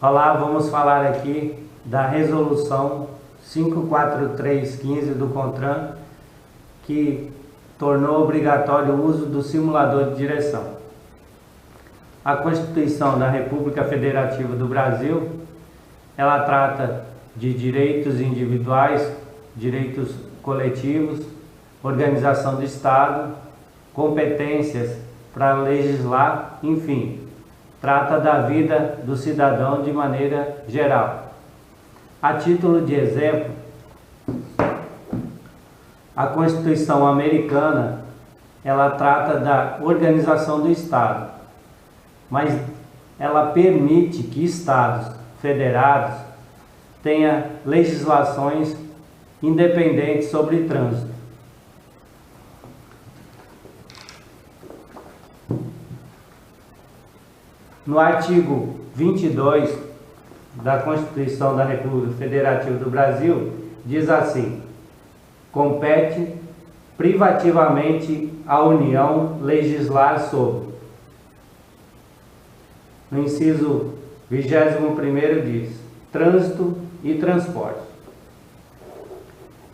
Olá, vamos falar aqui da resolução 54315 do CONTRAN, que tornou obrigatório o uso do simulador de direção. A Constituição da República Federativa do Brasil, ela trata de direitos individuais, direitos coletivos, organização do Estado, competências para legislar, enfim, trata da vida do cidadão de maneira geral. A título de exemplo, a Constituição americana, ela trata da organização do Estado, mas ela permite que estados federados tenham legislações independentes sobre trânsito. No artigo 22 da Constituição da República Federativa do Brasil, diz assim: compete privativamente à União legislar sobre. No inciso 21º diz: trânsito e transporte.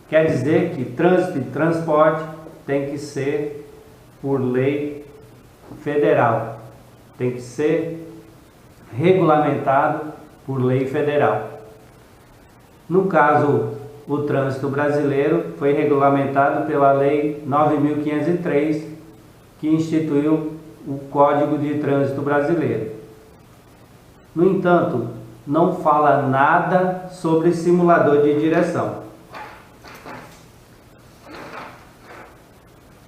Quer dizer que trânsito e transporte tem que ser por lei federal, tem que ser regulamentado por lei federal. No caso, o trânsito brasileiro foi regulamentado pela Lei 9.503, que instituiu o Código de Trânsito Brasileiro. No entanto, não fala nada sobre simulador de direção.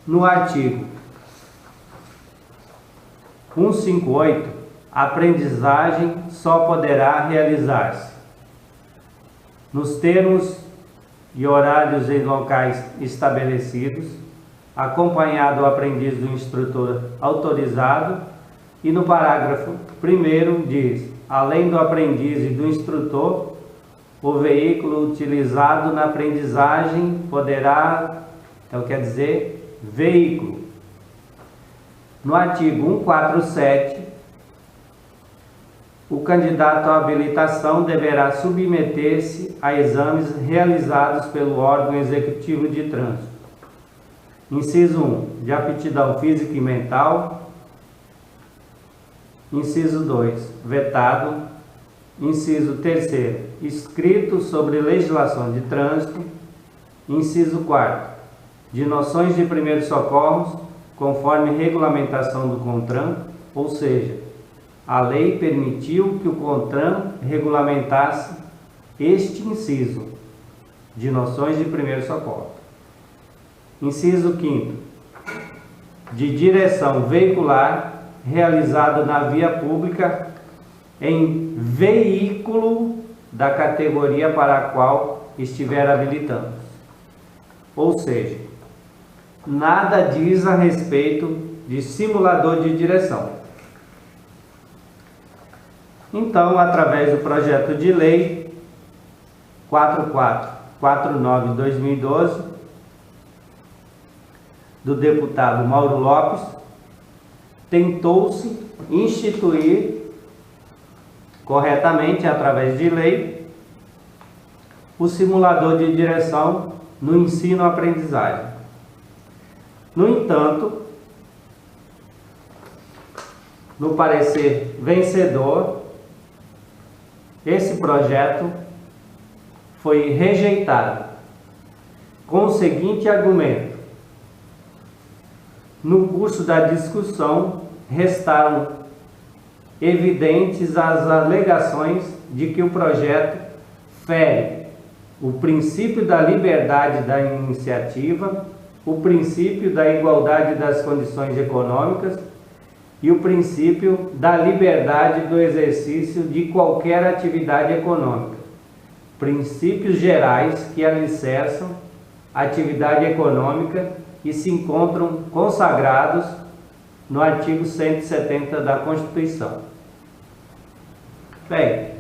No artigo 158, a aprendizagem só poderá realizar-se nos termos e horários em locais estabelecidos, acompanhado o aprendiz do instrutor autorizado, e no parágrafo 1º diz: além do aprendiz e do instrutor, o veículo utilizado na aprendizagem poderá, então quer dizer, veículo. No artigo 147, o candidato à habilitação deverá submeter-se a exames realizados pelo órgão executivo de trânsito. Inciso 1, de aptidão física e mental. Inciso 2, vetado. Inciso 3, escrito sobre legislação de trânsito. Inciso 4, de noções de primeiros socorros, conforme regulamentação do CONTRAN, ou seja, a lei permitiu que o CONTRAN regulamentasse este inciso de noções de primeiro socorro. Inciso 5º, de direção veicular realizado na via pública em veículo da categoria para a qual estiver habilitando. Ou seja, nada diz a respeito de simulador de direção. Então, através do projeto de lei 4449/2012, do deputado Mauro Lopes, tentou-se instituir corretamente, através de lei, o simulador de direção no ensino-aprendizagem. No entanto, no parecer vencedor, esse projeto foi rejeitado com o seguinte argumento: no curso da discussão restaram evidentes as alegações de que o projeto fere o princípio da liberdade da iniciativa, o princípio da igualdade das condições econômicas e o princípio da liberdade do exercício de qualquer atividade econômica, princípios gerais que alicerçam a atividade econômica e se encontram consagrados no artigo 170 da Constituição. Bem,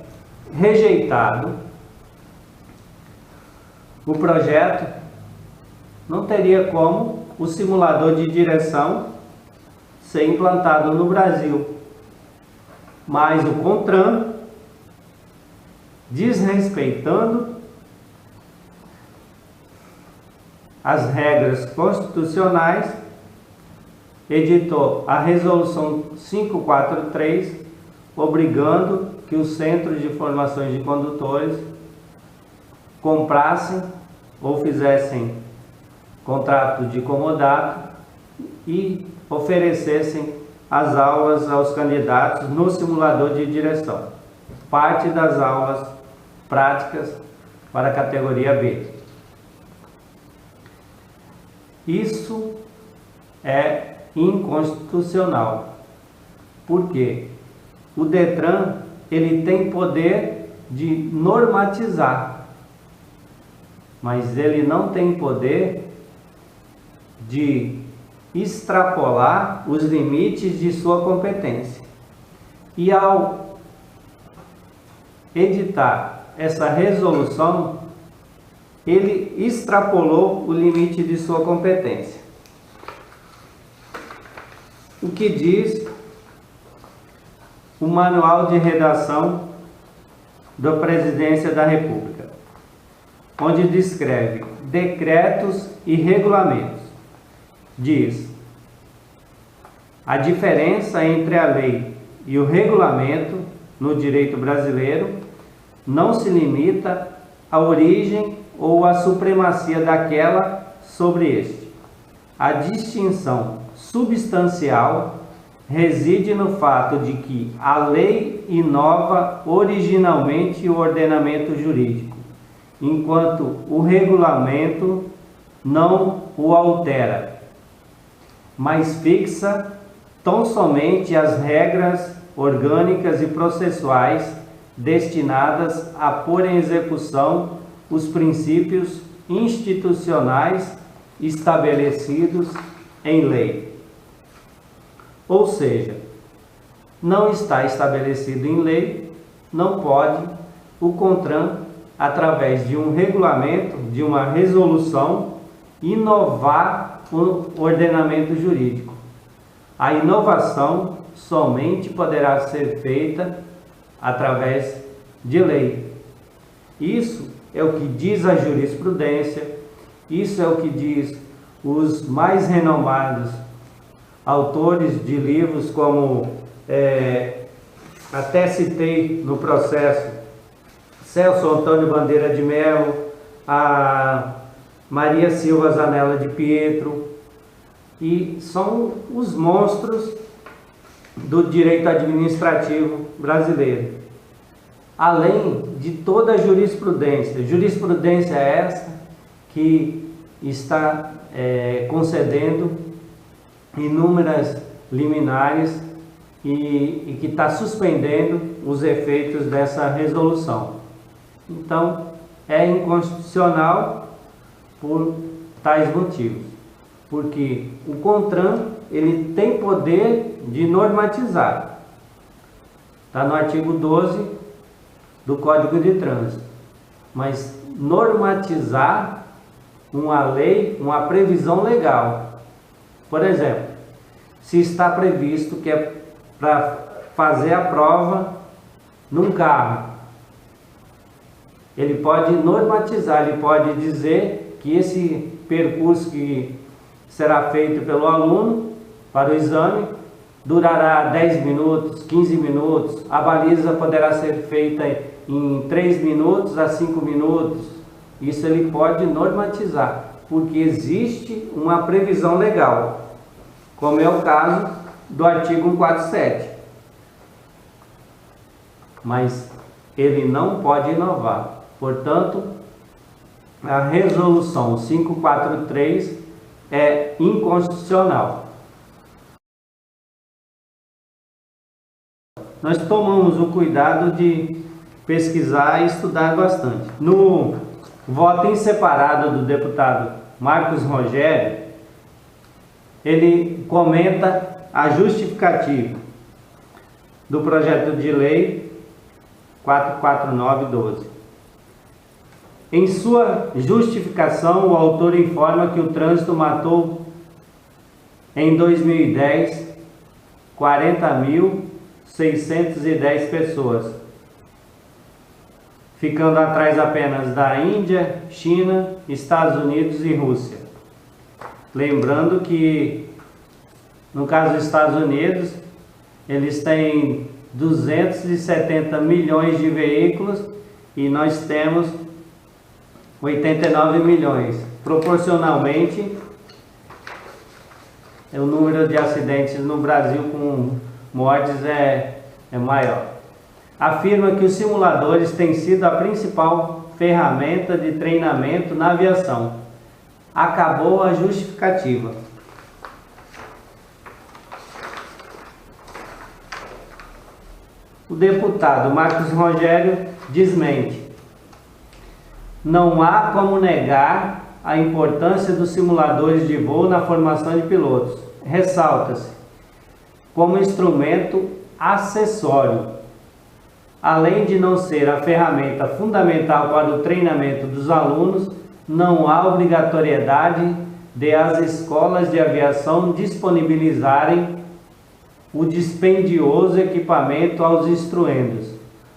rejeitado, o projeto não teria como o simulador de direção ser implantado no Brasil, mas o CONTRAN desrespeitando as regras constitucionais, editou a Resolução 543, obrigando que os centros de formações de condutores comprassem ou fizessem contrato de comodato e oferecessem as aulas aos candidatos no simulador de direção, parte das aulas práticas para a categoria B. Isso é inconstitucional, porque o Detran ele tem poder de normatizar, mas ele não tem poder de extrapolar os limites de sua competência. E ao editar essa resolução, ele extrapolou o limite de sua competência. O que diz o Manual de Redação da Presidência da República, onde descreve decretos e regulamentos. Diz: a diferença entre a lei e o regulamento no direito brasileiro não se limita à origem ou à supremacia daquela sobre este. A distinção substancial reside no fato de que a lei inova originalmente o ordenamento jurídico, enquanto o regulamento não o altera, mas fixa tão somente as regras orgânicas e processuais destinadas a pôr em execução os princípios institucionais estabelecidos em lei. Ou seja, não está estabelecido em lei, não pode o CONTRAN, através de um regulamento, de uma resolução, inovar o ordenamento jurídico. A inovação somente poderá ser feita através de lei. Isso é o que diz a jurisprudência, isso é o que diz os mais renomados autores de livros, como até citei no processo Celso Antônio Bandeira de Mello, a Maria Silva Zanella de Pietro, e são os monstros do direito administrativo brasileiro. Além de toda a jurisprudência essa que está concedendo inúmeras liminares e que está suspendendo os efeitos dessa resolução. Então, é inconstitucional por tais motivos, porque o CONTRAN ele tem poder de normatizar. Está no artigo 12 do Código de Trânsito, mas normatizar uma lei, uma previsão legal. Por exemplo, se está previsto que é para fazer a prova num carro, ele pode normatizar, ele pode dizer que esse percurso que será feito pelo aluno para o exame durará 10 minutos, 15 minutos, a baliza poderá ser feita em 3 minutos a 5 minutos. Isso ele pode normatizar, porque existe uma previsão legal, como é o caso do artigo 147. Mas ele não pode inovar. Portanto, a resolução 543 é inconstitucional. Nós tomamos o cuidado de pesquisar e estudar bastante. No voto em separado do deputado Marcos Rogério, ele comenta a justificativa do projeto de lei 449/12. Em sua justificação, o autor informa que o trânsito matou em 2010 40.610 pessoas, ficando atrás apenas da Índia, China, Estados Unidos e Rússia. Lembrando que, no caso dos Estados Unidos, eles têm 270 milhões de veículos e nós temos 89 milhões. Proporcionalmente, o número de acidentes no Brasil com mortes é maior. Afirma que os simuladores têm sido a principal ferramenta de treinamento na aviação. Acabou a justificativa. O deputado Marcos Rogério desmente. Não há como negar a importância dos simuladores de voo na formação de pilotos. Ressalta-se como instrumento acessório. Além de não ser a ferramenta fundamental para o treinamento dos alunos, não há obrigatoriedade de as escolas de aviação disponibilizarem o dispendioso equipamento aos instruendos.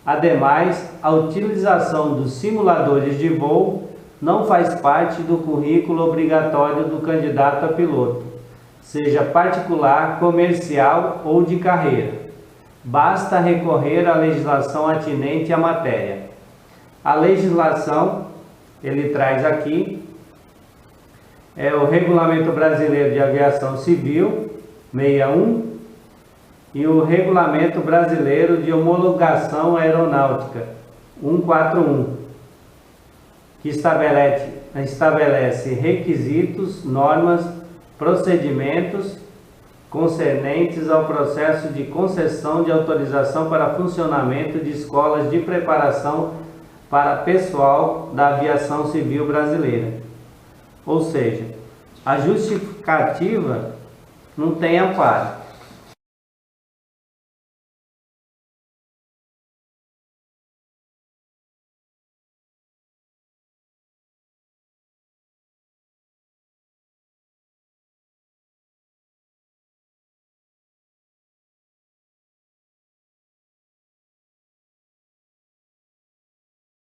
Ademais, a utilização dos simuladores de voo não faz parte do currículo obrigatório do candidato a piloto, seja particular, comercial ou de carreira. Basta recorrer à legislação atinente à matéria. A legislação, ele traz aqui, é o Regulamento Brasileiro de Aviação Civil, 61, e o Regulamento Brasileiro de Homologação Aeronáutica, 141, que estabelece requisitos, normas, procedimentos concernentes ao processo de concessão de autorização para funcionamento de escolas de preparação para pessoal da aviação civil brasileira. Ou seja, a justificativa não tem amparo.